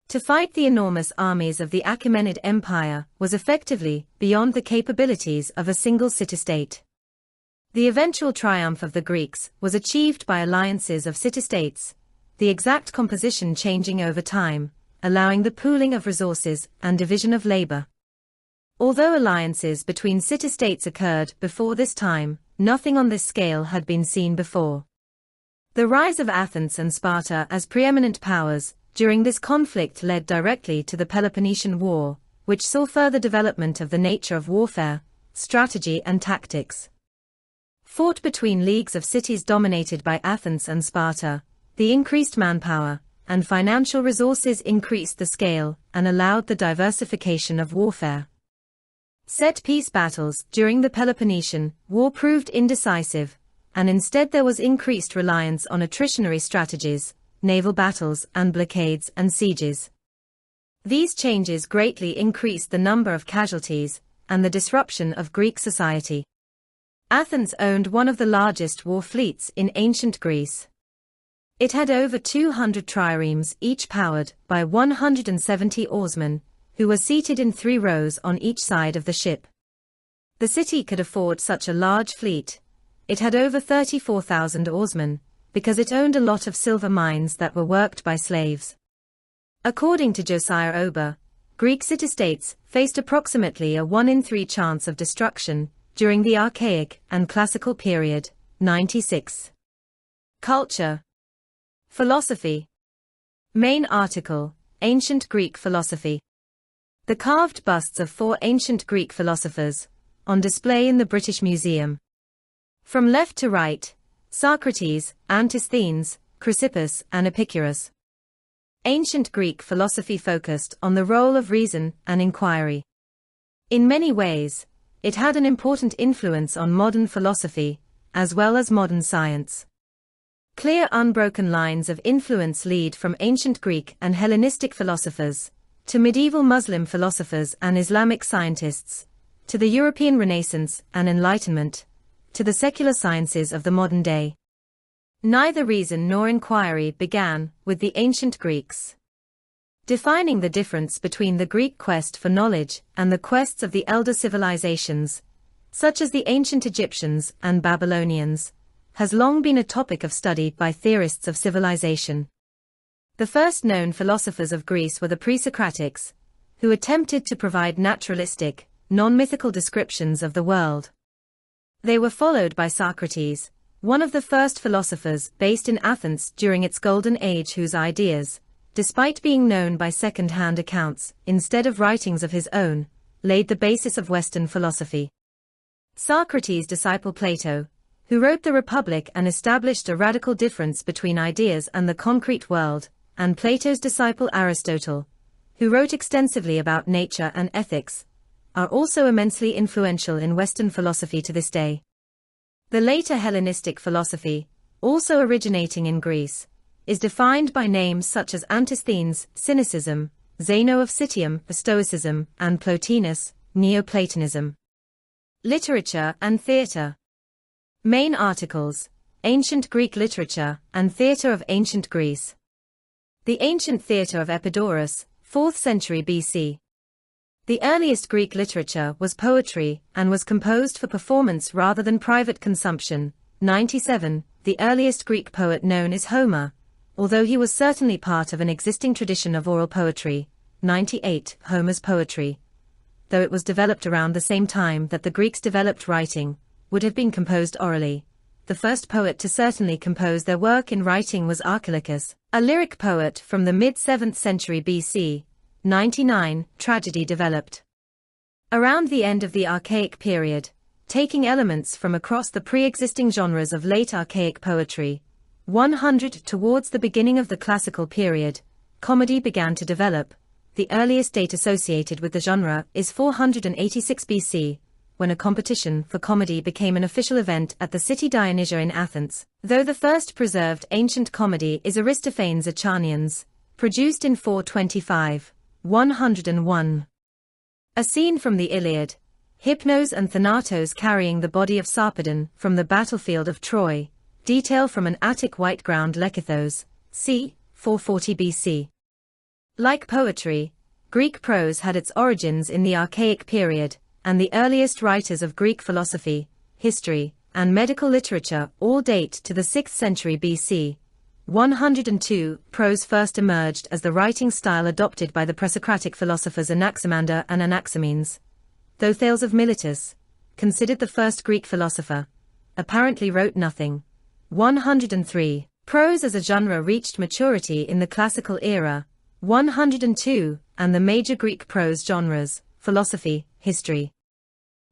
To fight the enormous armies of the Achaemenid Empire was effectively beyond the capabilities of a single city-state. The eventual triumph of the Greeks was achieved by alliances of city-states, the exact composition changing over time, allowing the pooling of resources and division of labor. Although alliances between city-states occurred before this time, nothing on this scale had been seen before. The rise of Athens and Sparta as preeminent powers during this conflict led directly to the Peloponnesian War, which saw further development of the nature of warfare, strategy and tactics. Fought between leagues of cities dominated by Athens and Sparta, the increased manpower and financial resources increased the scale and allowed the diversification of warfare. Set-piece battles during the Peloponnesian War proved indecisive, and instead there was increased reliance on attritionary strategies, naval battles and blockades and sieges. These changes greatly increased the number of casualties and the disruption of Greek society. Athens owned one of the largest war fleets in ancient Greece. It had over 200 triremes, each powered by 170 oarsmen, who were seated in 3 rows on each side of the ship. The city could afford such a large fleet. It had over 34,000 oarsmen, because it owned a lot of silver mines that were worked by slaves. According to Josiah Ober, Greek city-states faced approximately a 1 in 3 chance of destruction during the Archaic and Classical period, 96. Culture. Philosophy. Main article, Ancient Greek Philosophy. The carved busts of 4 ancient Greek philosophers, on display in the British Museum. From left to right, Socrates, Antisthenes, Chrysippus and Epicurus. Ancient Greek philosophy focused on the role of reason and inquiry. In many ways, it had an important influence on modern philosophy, as well as modern science. Clear unbroken lines of influence lead from ancient Greek and Hellenistic philosophers, to medieval Muslim philosophers and Islamic scientists, to the European Renaissance and Enlightenment, to the secular sciences of the modern day. Neither reason nor inquiry began with the ancient Greeks. Defining the difference between the Greek quest for knowledge and the quests of the elder civilizations, such as the ancient Egyptians and Babylonians, has long been a topic of study by theorists of civilization. The first known philosophers of Greece were the pre-Socratics, who attempted to provide naturalistic, non-mythical descriptions of the world. They were followed by Socrates, one of the first philosophers based in Athens during its golden age, whose ideas, despite being known by second-hand accounts instead of writings of his own, laid the basis of Western philosophy. Socrates' disciple Plato, who wrote the Republic and established a radical difference between ideas and the concrete world, and Plato's disciple Aristotle, who wrote extensively about nature and ethics, are also immensely influential in Western philosophy to this day. The later Hellenistic philosophy, also originating in Greece, is defined by names such as Antisthenes, Cynicism, Zeno of Citium, Stoicism, and Plotinus, Neoplatonism. Literature and theatre. Main articles, Ancient Greek Literature and Theatre of Ancient Greece. The Ancient Theatre of Epidaurus, 4th century BC. The earliest Greek literature was poetry and was composed for performance rather than private consumption. 97. The earliest Greek poet known is Homer, although he was certainly part of an existing tradition of oral poetry. 98. Homer's poetry, though it was developed around the same time that the Greeks developed writing, would have been composed orally. The first poet to certainly compose their work in writing was Archilochus, a lyric poet from the mid-7th century BC. 99. Tragedy developed around the end of the Archaic period, taking elements from across the pre-existing genres of late Archaic poetry. 100. Towards the beginning of the Classical period, comedy began to develop. The earliest date associated with the genre is 486 BC, when a competition for comedy became an official event at the city Dionysia in Athens, though the first preserved ancient comedy is Aristophanes' Achanians, produced in 425. 101. A scene from the Iliad, Hypnos and Thanatos carrying the body of Sarpedon from the battlefield of Troy, detail from an Attic white-ground Lekythos, c. 440 BC. Like poetry, Greek prose had its origins in the Archaic period, and the earliest writers of Greek philosophy, history, and medical literature all date to the 6th century BC. 102. Prose first emerged as the writing style adopted by the Presocratic philosophers Anaximander and Anaximenes, though Thales of Miletus, considered the first Greek philosopher, apparently wrote nothing. 103. Prose as a genre reached maturity in the classical era. 102. And the major Greek prose genres, philosophy, history,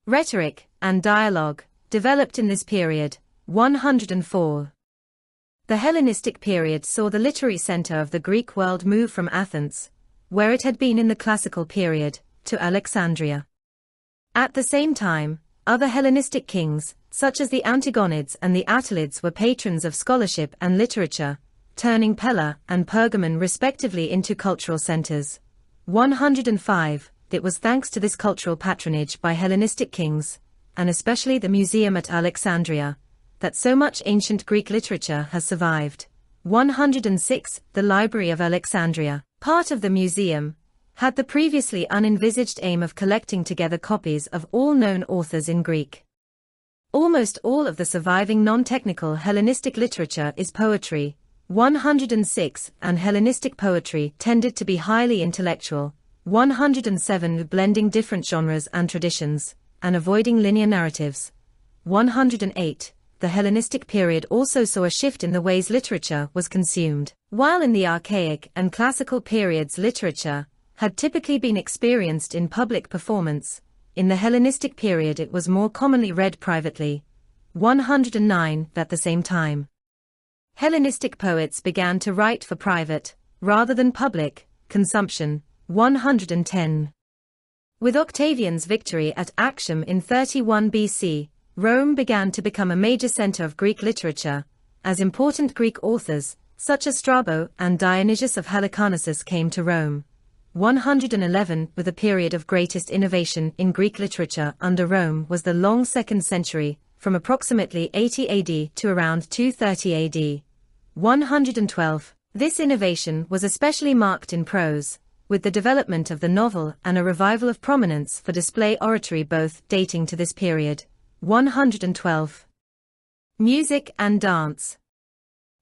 rhetoric, and dialogue, developed in this period. 104. The Hellenistic period saw the literary center of the Greek world move from Athens, where it had been in the classical period, to Alexandria. At the same time, other Hellenistic kings, such as the Antigonids and the Attalids, were patrons of scholarship and literature, turning Pella and Pergamon respectively into cultural centers. 105. It was thanks to this cultural patronage by Hellenistic kings, and especially the museum at Alexandria, that so much ancient Greek literature has survived. 106. The Library of Alexandria, part of the museum, had the previously unenvisaged aim of collecting together copies of all known authors in Greek. Almost all of the surviving non-technical Hellenistic literature is poetry. 106. And Hellenistic poetry tended to be highly intellectual. 107. Blending different genres and traditions, and avoiding linear narratives. 108. The Hellenistic period also saw a shift in the ways literature was consumed. While in the archaic and classical periods literature had typically been experienced in public performance, in the Hellenistic period it was more commonly read privately. 109. At the same time, Hellenistic poets began to write for private, rather than public, consumption. 110. With Octavian's victory at Actium in 31 BC, Rome began to become a major center of Greek literature, as important Greek authors, such as Strabo and Dionysius of Halicarnassus came to Rome. 111. With a period of greatest innovation in Greek literature under Rome was the long 2nd century, from approximately 80 AD to around 230 AD. 112. This innovation was especially marked in prose, with the development of the novel and a revival of prominence for display oratory, both dating to this period. 112. Music and dance.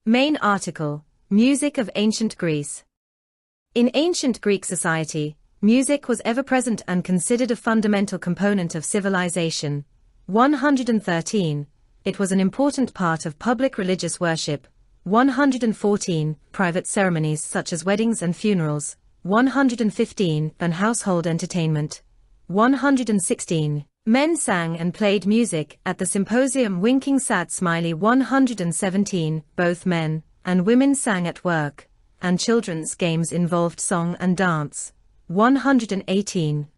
Main article: Music of Ancient Greece. In ancient Greek society, music was ever present and considered a fundamental component of civilization. 113. It was an important part of public religious worship. 114. Private ceremonies such as weddings and funerals. 115. And household entertainment. 116. Men sang and played music at the symposium Winking Sad Smiley. 117. Both men and women sang at work, and children's games involved song and dance. 118.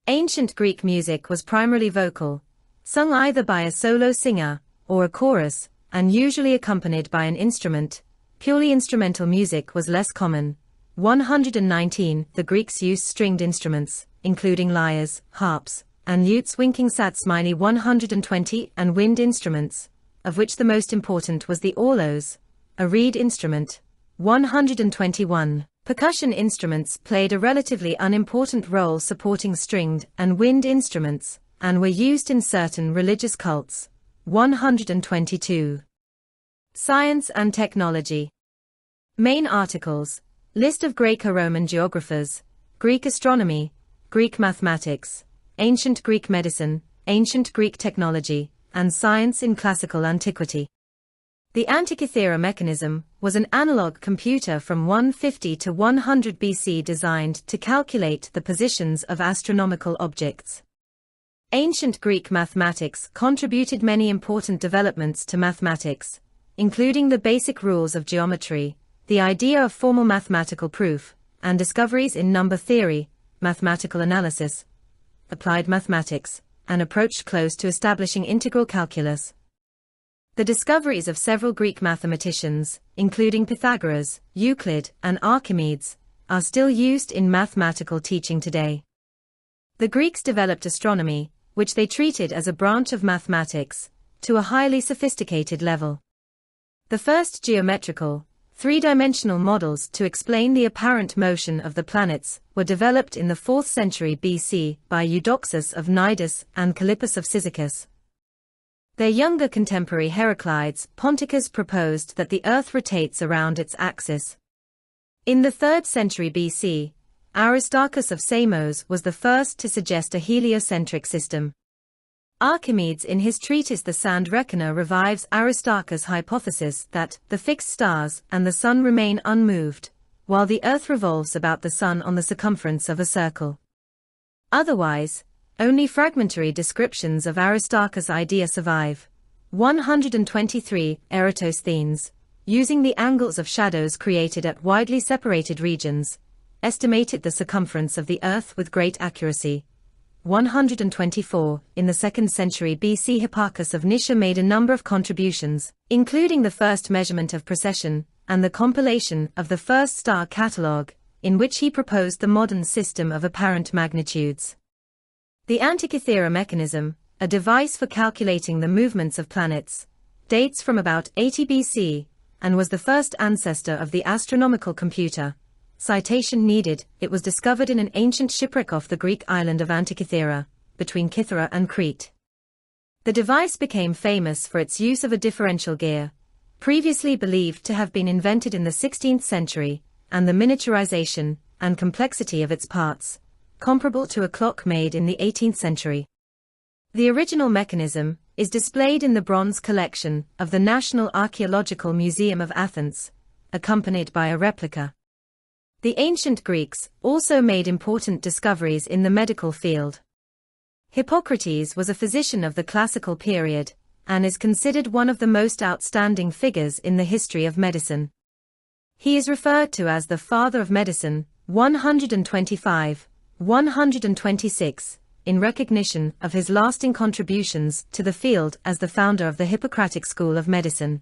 Ancient Greek music was primarily vocal, sung either by a solo singer or a chorus, and usually accompanied by an instrument. Purely instrumental music was less common. 119. The Greeks used stringed instruments, including lyres, harps, and lutes. Winking Sad Smiley. 120. And wind instruments, of which the most important was the aulos, a reed instrument. 121. Percussion instruments played a relatively unimportant role supporting stringed and wind instruments, and were used in certain religious cults. 122. Science and technology. Main articles: List of Greco-Roman geographers, Greek astronomy, Greek mathematics, Ancient Greek medicine, Ancient Greek technology, and science in classical antiquity. The Antikythera mechanism was an analog computer from 150 to 100 BC designed to calculate the positions of astronomical objects. Ancient Greek mathematics contributed many important developments to mathematics, including the basic rules of geometry, the idea of formal mathematical proof, and discoveries in number theory, mathematical analysis, applied mathematics, and approach close to establishing integral calculus. The discoveries of several Greek mathematicians, including Pythagoras, Euclid, and Archimedes, are still used in mathematical teaching today. The Greeks developed astronomy, which they treated as a branch of mathematics, to a highly sophisticated level. The first geometrical, three-dimensional models to explain the apparent motion of the planets were developed in the 4th century BC by Eudoxus of Cnidus and Callippus of Cyzicus. Their younger contemporary Heraclides Ponticus proposed that the Earth rotates around its axis. In the 3rd century BC, Aristarchus of Samos was the first to suggest a heliocentric system. Archimedes in his treatise The Sand Reckoner revives Aristarchus' hypothesis that the fixed stars and the sun remain unmoved, while the Earth revolves about the sun on the circumference of a circle. Otherwise, only fragmentary descriptions of Aristarchus' idea survive. 123 Eratosthenes, using the angles of shadows created at widely separated regions, estimated the circumference of the Earth with great accuracy. 124 In the 2nd century BC, Hipparchus of Nicia made a number of contributions, including the first measurement of precession and the compilation of the first star catalogue, in which he proposed the modern system of apparent magnitudes. The Antikythera mechanism, a device for calculating the movements of planets, dates from about 80 BC, and was the first ancestor of the astronomical computer. Citation needed. It was discovered in an ancient shipwreck off the Greek island of Antikythera, between Kythera and Crete. The device became famous for its use of a differential gear, previously believed to have been invented in the 16th century, and the miniaturization and complexity of its parts, comparable to a clock made in the 18th century. The original mechanism is displayed in the bronze collection of the National Archaeological Museum of Athens, accompanied by a replica. The ancient Greeks also made important discoveries in the medical field. Hippocrates was a physician of the classical period, and is considered one of the most outstanding figures in the history of medicine. He is referred to as the father of medicine, 125, 126, in recognition of his lasting contributions to the field as the founder of the Hippocratic School of Medicine.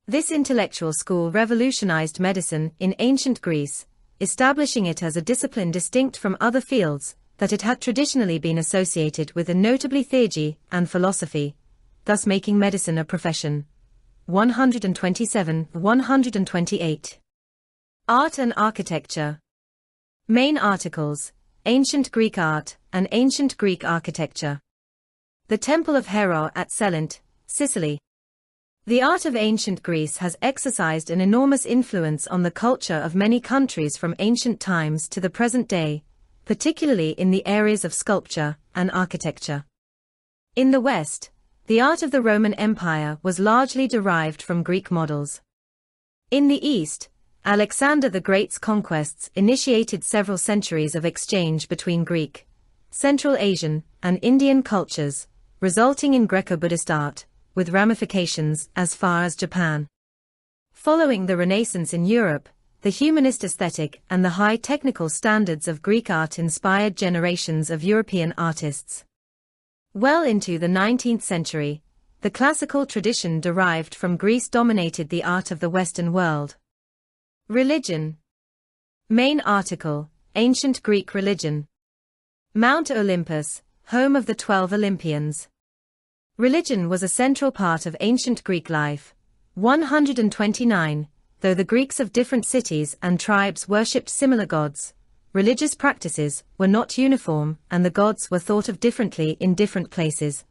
This intellectual school revolutionized medicine in ancient Greece, establishing it as a discipline distinct from other fields that it had traditionally been associated with, and notably theurgy and philosophy, thus making medicine a profession. 127, 128. Art and architecture. Main articles: Ancient Greek art and Ancient Greek architecture. The Temple of Hera at Selent, Sicily. The art of ancient Greece has exercised an enormous influence on the culture of many countries from ancient times to the present day, particularly in the areas of sculpture and architecture. In the West, the art of the Roman Empire was largely derived from Greek models. In the East, Alexander the Great's conquests initiated several centuries of exchange between Greek, Central Asian, and Indian cultures, resulting in Greco-Buddhist art, with ramifications as far as Japan. Following the Renaissance in Europe, the humanist aesthetic and the high technical standards of Greek art inspired generations of European artists. Well into the 19th century, the classical tradition derived from Greece dominated the art of the Western world. Religion. Main article: Ancient Greek religion. Mount Olympus, home of the 12 Olympians. Religion was a central part of ancient Greek life. 129. Though the Greeks of different cities and tribes worshipped similar gods, religious practices were not uniform, and the gods were thought of differently in different places.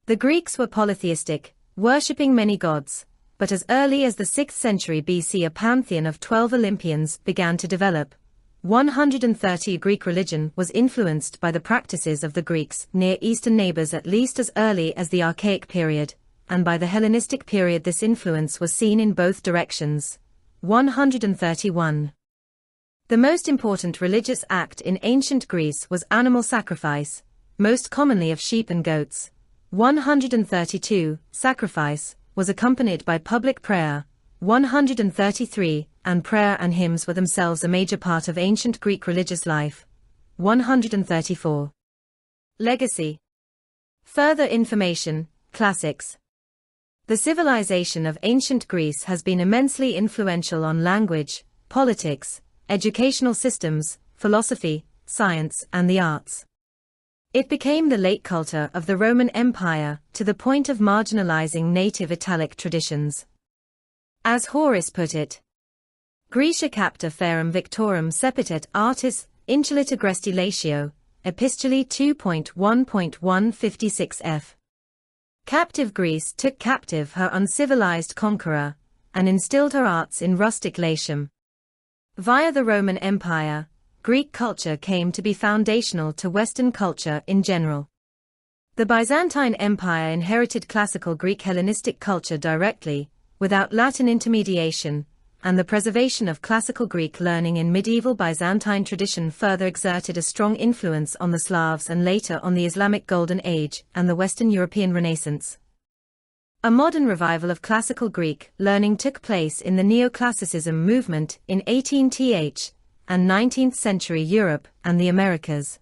The Greeks were polytheistic, worshipping many gods, but as early as the 6th century BC a pantheon of 12 Olympians began to develop. 130 Greek religion was influenced by the practices of the Greeks' Near Eastern neighbors at least as early as the Archaic period, and by the Hellenistic period this influence was seen in both directions. 131. The most important religious act in ancient Greece was animal sacrifice, most commonly of sheep and goats. 132. Sacrifice was accompanied by public prayer. 133. And prayer and hymns were themselves a major part of ancient Greek religious life. 134. Legacy. Further information, classics. The civilization of ancient Greece has been immensely influential on language, politics, educational systems, philosophy, science, and the arts. It became the late culture of the Roman Empire, to the point of marginalizing native Italic traditions. As Horace put it, Graecia capta ferum victorum sepitet artis, incelit agresti latio, epistolae 2.1.156 f. Captive Greece took captive her uncivilized conqueror, and instilled her arts in rustic Latium. Via the Roman Empire, Greek culture came to be foundational to Western culture in general. The Byzantine Empire inherited classical Greek Hellenistic culture directly, without Latin intermediation, and the preservation of classical Greek learning in medieval Byzantine tradition further exerted a strong influence on the Slavs and later on the Islamic Golden Age and the Western European Renaissance. A modern revival of classical Greek learning took place in the Neoclassicism movement in 18th and 19th century Europe and the Americas.